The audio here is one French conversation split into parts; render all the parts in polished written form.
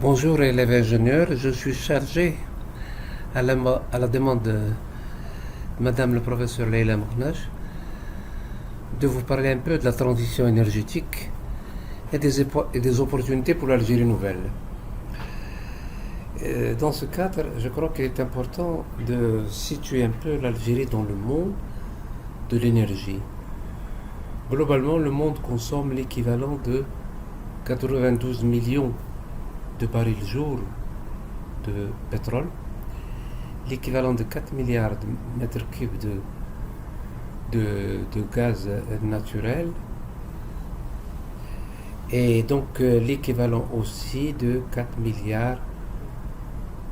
Bonjour élèves ingénieurs, je suis chargé à la demande de Madame le professeur Leila Mouknash de vous parler un peu de la transition énergétique et des opportunités pour l'Algérie nouvelle. Dans ce cadre, je crois qu'il est important de situer un peu l'Algérie dans le monde de l'énergie. Globalement, le monde consomme l'équivalent de 92 millions de barils jour de pétrole, l'équivalent de 4 milliards de mètres cubes de gaz naturel, et donc l'équivalent aussi de 4 milliards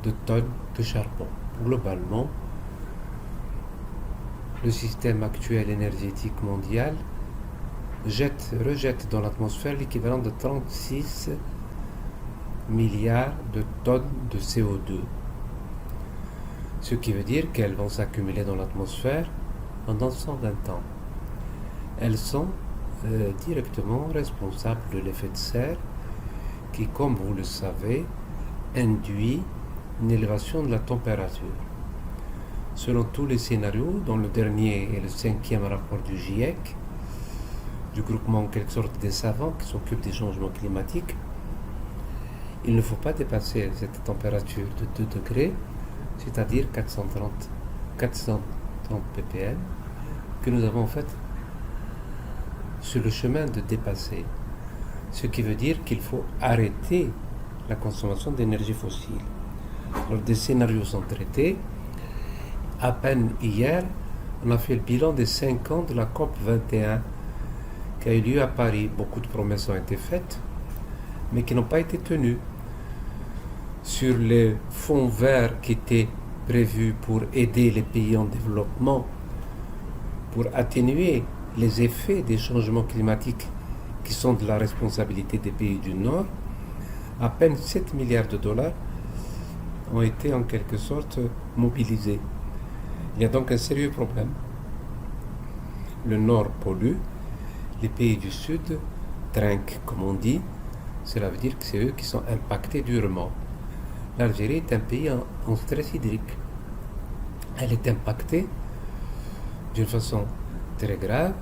de tonnes de charbon. Globalement, le système actuel énergétique mondial rejette dans l'atmosphère l'équivalent de 36 milliards de tonnes de CO2. Ce qui veut dire qu'elles vont s'accumuler dans l'atmosphère pendant 120 ans. Elles sont directement responsables de l'effet de serre qui, comme vous le savez, induit une élévation de la température. Selon tous les scénarios, dont le dernier est le 5e rapport du GIEC, du groupement en quelque sorte des savants qui s'occupent des changements climatiques, il ne faut pas dépasser cette température de 2 degrés, c'est-à-dire 430 ppm, que nous avons en fait sur le chemin de dépasser. Ce qui veut dire qu'il faut arrêter la consommation d'énergie fossile. Alors, des scénarios sont traités. À peine hier, on a fait le bilan des 5 ans de la COP 21 qui a eu lieu à Paris. Beaucoup de promesses ont été faites, mais qui n'ont pas été tenues. Sur les fonds verts qui étaient prévus pour aider les pays en développement, pour atténuer les effets des changements climatiques qui sont de la responsabilité des pays du Nord, à peine 7 milliards de dollars ont été en quelque sorte mobilisés. Il y a donc un sérieux problème. Le Nord pollue, les pays du Sud trinquent, comme on dit. Cela veut dire que c'est eux qui sont impactés durement. L'Algérie est un pays en stress hydrique. Elle est impactée d'une façon très grave.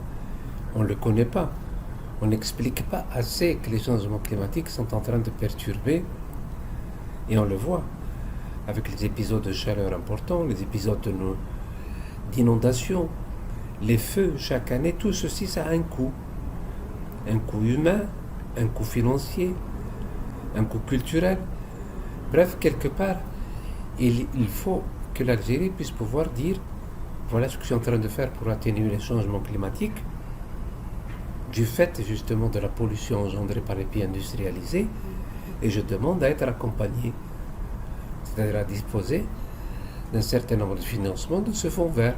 On ne le connaît pas. On n'explique pas assez que les changements climatiques sont en train de perturber, et on le voit avec les épisodes de chaleur importants, les épisodes d'inondation, les feux chaque année. Tout ceci, ça a un coût humain, un coût financier, un coût culturel. Bref, quelque part, il faut que l'Algérie puisse pouvoir dire voilà ce que je suis en train de faire pour atténuer les changements climatiques, du fait justement de la pollution engendrée par les pays industrialisés, et je demande à être accompagné, c'est-à-dire à disposer d'un certain nombre de financements de ce fonds vert.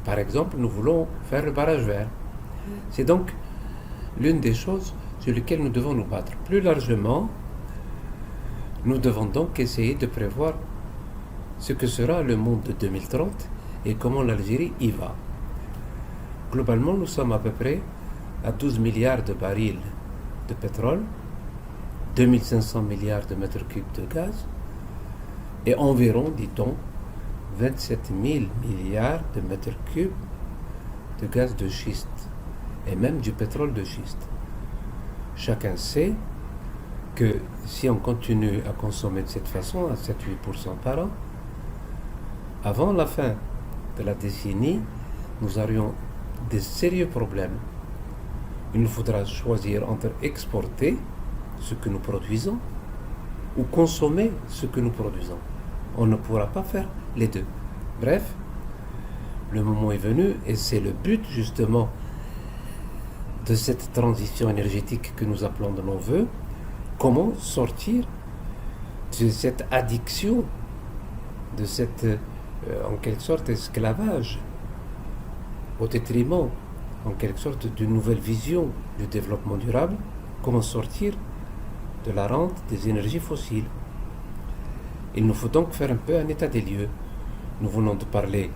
Par exemple, nous voulons faire le barrage vert. C'est donc l'une des choses sur lesquelles nous devons nous battre. Plus largement, nous devons donc essayer de prévoir ce que sera le monde de 2030 et comment l'Algérie y va. Globalement, nous sommes à peu près à 12 milliards de barils de pétrole, 2500 milliards de mètres cubes de gaz et environ, dit-on, 27 000 milliards de mètres cubes de gaz de schiste et même du pétrole de schiste. Chacun sait que si on continue à consommer de cette façon, à 7-8% par an, avant la fin de la décennie, nous aurions des sérieux problèmes. Il nous faudra choisir entre exporter ce que nous produisons ou consommer ce que nous produisons. On ne pourra pas faire les deux. Bref, le moment est venu et c'est le but justement de cette transition énergétique que nous appelons de nos voeux. Comment sortir de cette addiction, de cette, en quelque sorte, esclavage, au détriment, en quelque sorte, d'une nouvelle vision du développement durable. Comment sortir de la rente des énergies fossiles. Il nous faut donc faire un peu un état des lieux. Nous venons de parler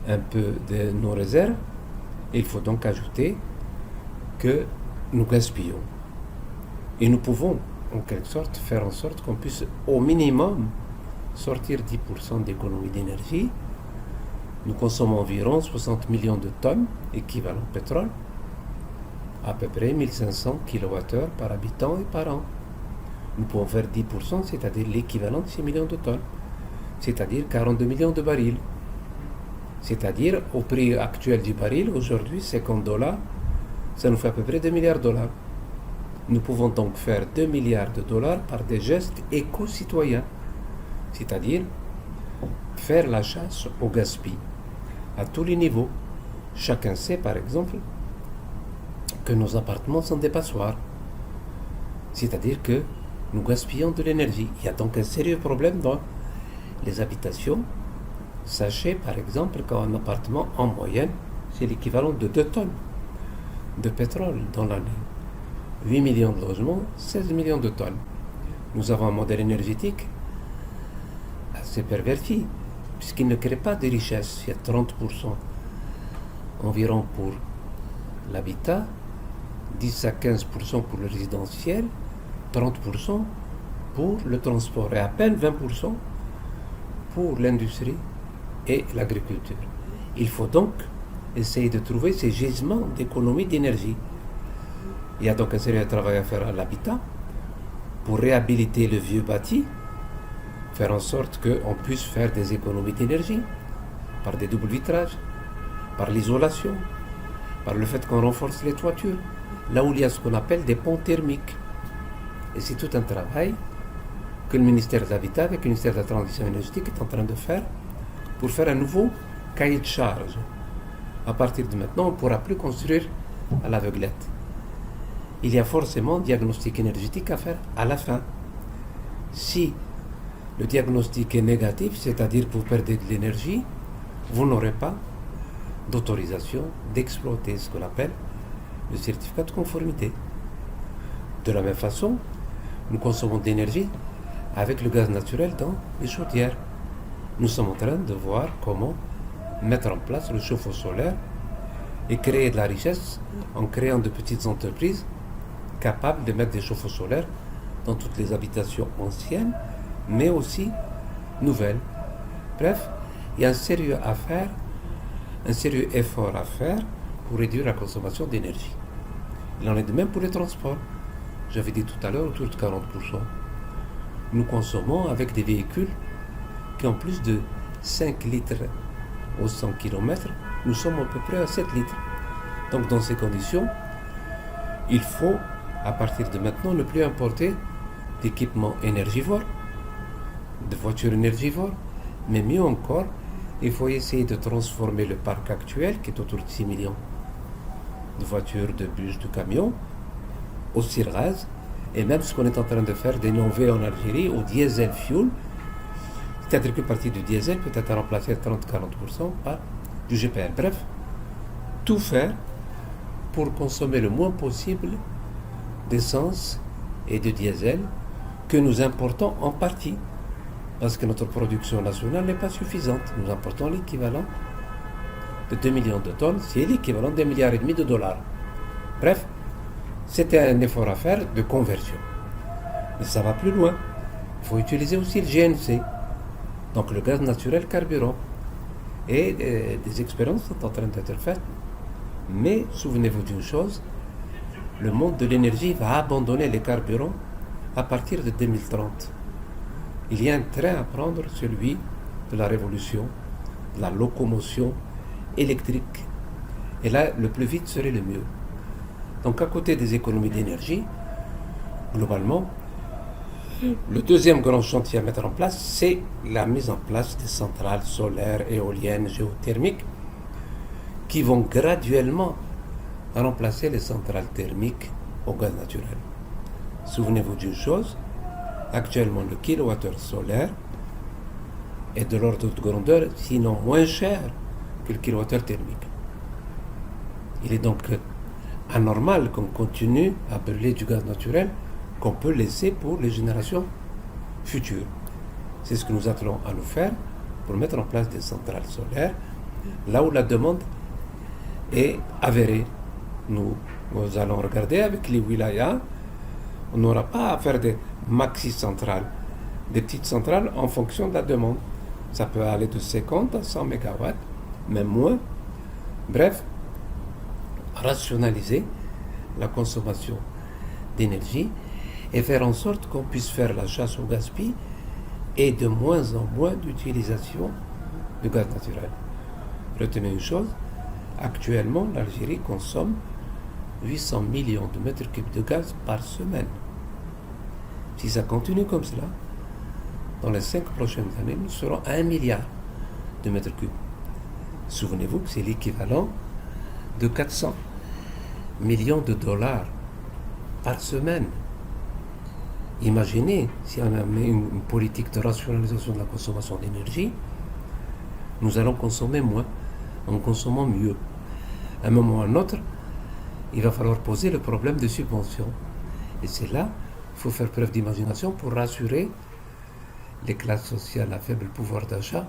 un peu de nos réserves, et il faut donc ajouter que nous gaspillons. Et nous pouvons en quelque sorte faire en sorte qu'on puisse au minimum sortir 10% d'économie d'énergie. Nous consommons environ 60 millions de tonnes équivalent pétrole, à peu près 1500 kWh par habitant et par an. Nous pouvons faire 10%, c'est-à-dire l'équivalent de 6 millions de tonnes, c'est-à-dire 42 millions de barils. C'est-à-dire, au prix actuel du baril, aujourd'hui, 50 $, ça nous fait à peu près 2 milliards de dollars. Nous pouvons donc faire 2 milliards de dollars par des gestes éco-citoyens, c'est-à-dire faire la chasse au gaspillage à tous les niveaux. Chacun sait, par exemple, que nos appartements sont des passoires, c'est-à-dire que nous gaspillons de l'énergie. Il y a donc un sérieux problème dans les habitations. Sachez, par exemple, qu'un appartement, en moyenne, c'est l'équivalent de 2 tonnes de pétrole dans l'année. 8 millions de logements, 16 millions de tonnes. Nous avons un modèle énergétique assez perverti, puisqu'il ne crée pas de richesse. Il y a 30% environ pour l'habitat, 10 à 15% pour le résidentiel, 30% pour le transport et à peine 20% pour l'industrie et l'agriculture. Il faut donc essayer de trouver ces gisements d'économie d'énergie. Il y a donc un sérieux travail à faire à l'habitat pour réhabiliter le vieux bâti, faire en sorte qu'on puisse faire des économies d'énergie par des doubles vitrages, par l'isolation, par le fait qu'on renforce les toitures, là où il y a ce qu'on appelle des ponts thermiques. Et c'est tout un travail que le ministère de l'Habitat avec le ministère de la Transition énergétique est en train de faire pour faire un nouveau cahier de charge. À partir de maintenant, on ne pourra plus construire à l'aveuglette. Il y a forcément un diagnostic énergétique à faire à la fin. Si le diagnostic est négatif, c'est-à-dire que vous perdez de l'énergie, vous n'aurez pas d'autorisation d'exploiter ce qu'on appelle le certificat de conformité. De la même façon, nous consommons de l'énergie avec le gaz naturel dans les chaudières. Nous sommes en train de voir comment mettre en place le chauffe-eau solaire et créer de la richesse en créant de petites entreprises capables de mettre des chauffe-eau solaires dans toutes les habitations anciennes, mais aussi nouvelles. Bref, il y a un sérieux effort à faire pour réduire la consommation d'énergie. Il en est de même pour les transports. J'avais dit tout à l'heure autour de 40%. Nous consommons avec des véhicules qui ont plus de 5 litres au 100 km, nous sommes à peu près à 7 litres. Donc dans ces conditions, il faut, à partir de maintenant, ne plus importer d'équipements énergivores, de voitures énergivores, mais mieux encore, il faut essayer de transformer le parc actuel, qui est autour de 6 millions de voitures, de bus, de camions, au surgaz, et même ce qu'on est en train de faire d'innover en Algérie au diesel fuel, c'est-à-dire qu'une partie du diesel peut être remplacée à 30-40% par du GPL. Bref, tout faire pour consommer le moins possible d'essence et de diesel que nous importons en partie, parce que notre production nationale n'est pas suffisante. Nous importons l'équivalent de 2 millions de tonnes, c'est l'équivalent d'1,5 milliard de dollars. Bref, c'était un effort à faire de conversion. Mais ça va plus loin. Il faut utiliser aussi le GNC, donc le gaz naturel carburant. Et des expériences sont en train d'être faites. Mais souvenez-vous d'une chose, le monde de l'énergie va abandonner les carburants à partir de 2030. Il y a un train à prendre, celui de la révolution, de la locomotion électrique. Et là, le plus vite serait le mieux. Donc à côté des économies d'énergie, globalement, le deuxième grand chantier à mettre en place, c'est la mise en place des centrales solaires, éoliennes, géothermiques, qui vont graduellement remplacer les centrales thermiques au gaz naturel. Souvenez-vous d'une chose, actuellement le kilowattheure solaire est de l'ordre de grandeur, sinon moins cher que le kilowattheure thermique. Il est donc anormal qu'on continue à brûler du gaz naturel qu'on peut laisser pour les générations futures. C'est ce que nous attelons à nous faire pour mettre en place des centrales solaires là où la demande est avérée. Nous allons regarder avec les wilayas On n'aura pas à faire des maxi-centrales, des petites centrales en fonction de la demande. Ça peut aller de 50 à 100 mégawatts, même moins. Bref, rationaliser la consommation d'énergie et faire en sorte qu'on puisse faire la chasse au gaspillage et de moins en moins d'utilisation de gaz naturel. Retenez une chose, actuellement l'Algérie consomme 800 millions de mètres cubes de gaz par semaine. Si ça continue comme cela, dans les 5 prochaines années, nous serons à 1 milliard de mètres cubes. Souvenez-vous que c'est l'équivalent de 400 millions de dollars par semaine. Imaginez si on a mis une politique de rationalisation de la consommation d'énergie, nous allons consommer moins, en consommant mieux. À un moment ou à un autre, il va falloir poser le problème de subvention. Et c'est là qu'il faut faire preuve d'imagination pour rassurer les classes sociales à faible pouvoir d'achat,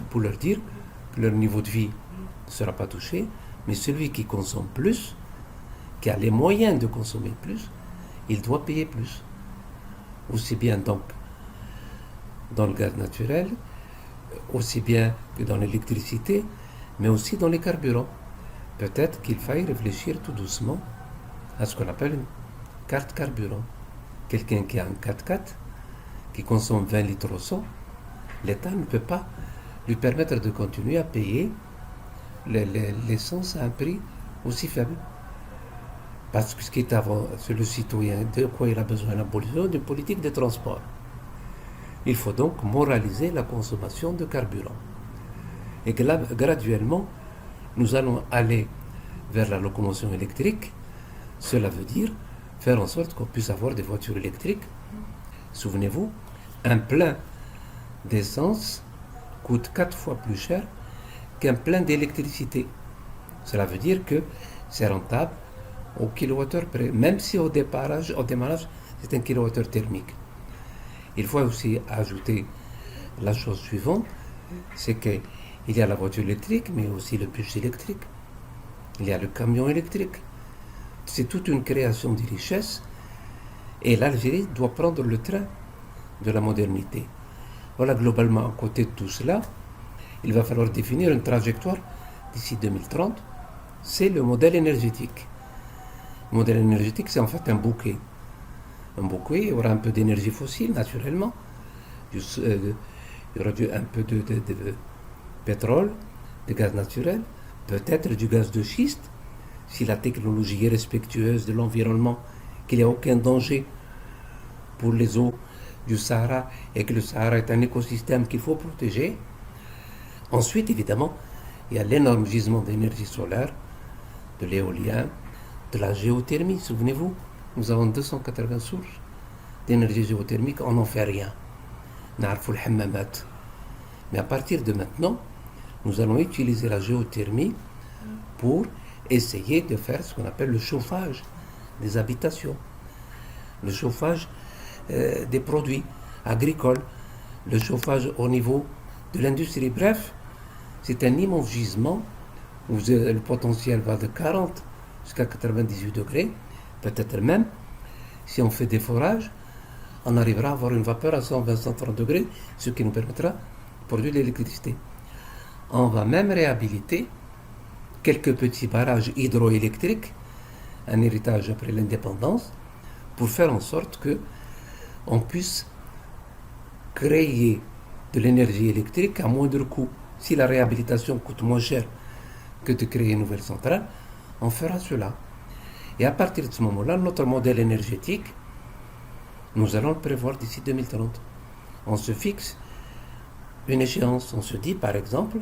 pour leur dire que leur niveau de vie ne sera pas touché, mais celui qui consomme plus, qui a les moyens de consommer plus, il doit payer plus. Aussi bien donc dans le gaz naturel, aussi bien que dans l'électricité, mais aussi dans les carburants. Peut-être qu'il faille réfléchir tout doucement à ce qu'on appelle une carte carburant. Quelqu'un qui a un 4x4, qui consomme 20 litres au 100, l'État ne peut pas lui permettre de continuer à payer l'essence à un prix aussi faible. Parce que ce qui est avant, c'est le citoyen, de quoi il a besoin, l'abolition d'une politique de transport. Il faut donc moraliser la consommation de carburant. Et que là, graduellement, nous allons aller vers la locomotion électrique. Cela veut dire faire en sorte qu'on puisse avoir des voitures électriques. Souvenez-vous, un plein d'essence coûte 4 fois plus cher qu'un plein d'électricité. Cela veut dire que c'est rentable au kilowattheure près, même si au démarrage, c'est un kilowattheure thermique. Il faut aussi ajouter la chose suivante, c'est qu'il y a la voiture électrique, mais aussi le bus électrique. Il y a le camion électrique. C'est toute une création de richesses et l'Algérie doit prendre le train de la modernité. Voilà, globalement, à côté de tout cela, il va falloir définir une trajectoire d'ici 2030. C'est le modèle énergétique. Le modèle énergétique, c'est en fait un bouquet. Un bouquet, il y aura un peu d'énergie fossile, naturellement. Il y aura un peu de pétrole, de gaz naturel, peut-être du gaz de schiste, si la technologie est respectueuse de l'environnement, qu'il n'y a aucun danger pour les eaux du Sahara et que le Sahara est un écosystème qu'il faut protéger. Ensuite, évidemment, il y a l'énorme gisement d'énergie solaire, de l'éolien, de la géothermie. Souvenez-vous, nous avons 280 sources d'énergie géothermique, on n'en fait rien. Mais à partir de maintenant, nous allons utiliser la géothermie pour essayer de faire ce qu'on appelle le chauffage des habitations, le chauffage des produits agricoles, le chauffage au niveau de l'industrie. Bref, c'est un immense gisement où le potentiel va de 40 jusqu'à 98 degrés, peut-être même, si on fait des forages, on arrivera à avoir une vapeur à 120-130 degrés, ce qui nous permettra de produire de l'électricité. On va même réhabiliter quelques petits barrages hydroélectriques, un héritage après l'indépendance, pour faire en sorte que on puisse créer de l'énergie électrique à moindre coût. Si la réhabilitation coûte moins cher que de créer une nouvelle centrale, on fera cela. Et à partir de ce moment-là, notre modèle énergétique, nous allons le prévoir d'ici 2030. On se fixe une échéance. On se dit, par exemple,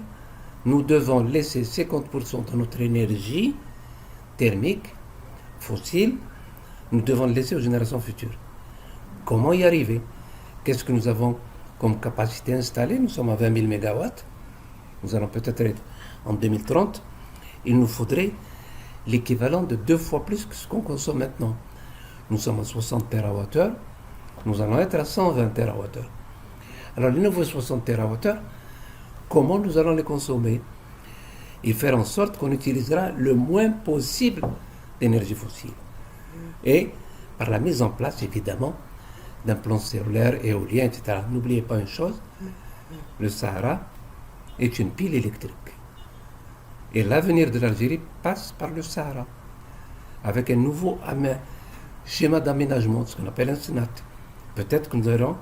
nous devons laisser 50% de notre énergie thermique, fossile, nous devons le laisser aux générations futures. Comment y arriver? Qu'est-ce que nous avons comme capacité installée? Nous sommes à 20 000 mégawatts. Nous allons peut-être être en 2030. Il nous faudrait l'équivalent de 2 fois plus que ce qu'on consomme maintenant. Nous sommes à 60 TWh. Nous allons être à 120 TWh. Alors les nouveaux 60 TWh, comment nous allons les consommer? Et faire en sorte qu'on utilisera le moins possible d'énergie fossile. Et par la mise en place, évidemment, d'un plan solaire, éolien, etc. N'oubliez pas une chose, le Sahara est une pile électrique. Et l'avenir de l'Algérie passe par le Sahara, avec un nouveau schéma d'aménagement, ce qu'on appelle un SNAT. Peut-être que nous aurons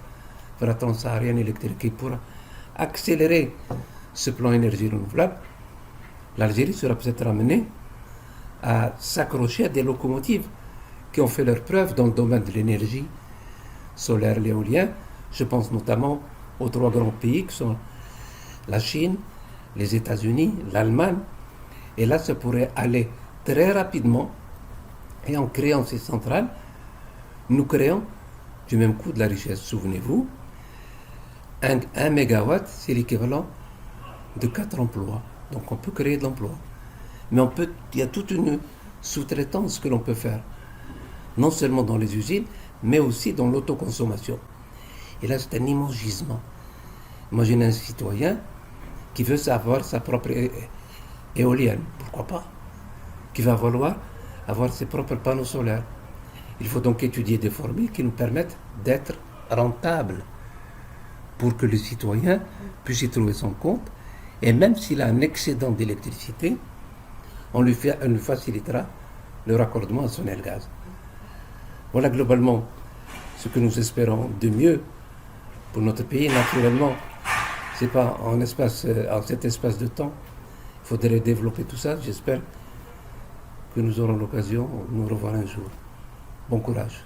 vers la transsaharienne électrique qui pourra accélérer ce plan énergie renouvelable. L'Algérie sera peut-être amenée à s'accrocher à des locomotives qui ont fait leurs preuves dans le domaine de l'énergie solaire, l'éolien. Je pense notamment aux 3 grands pays qui sont la Chine, les États-Unis, l'Allemagne. Et là, ça pourrait aller très rapidement. Et en créant ces centrales, nous créons du même coup de la richesse. Souvenez-vous, un mégawatt, c'est l'équivalent de 4 emplois. Donc on peut créer de l'emploi. Mais il y a toute une sous-traitance que l'on peut faire. Non seulement dans les usines, mais aussi dans l'autoconsommation. Et là, c'est un immense gisement. Imaginez un citoyen qui veut avoir sa propre éolienne, pourquoi pas, qui va vouloir avoir ses propres panneaux solaires. Il faut donc étudier des formules qui nous permettent d'être rentables pour que le citoyen puisse y trouver son compte. Et même s'il a un excédent d'électricité, on lui facilitera le raccordement à son gaz. Voilà globalement ce que nous espérons de mieux pour notre pays. Naturellement, c'est pas en cet espace de temps. Il faudrait développer tout ça. J'espère que nous aurons l'occasion de nous revoir un jour. Bon courage.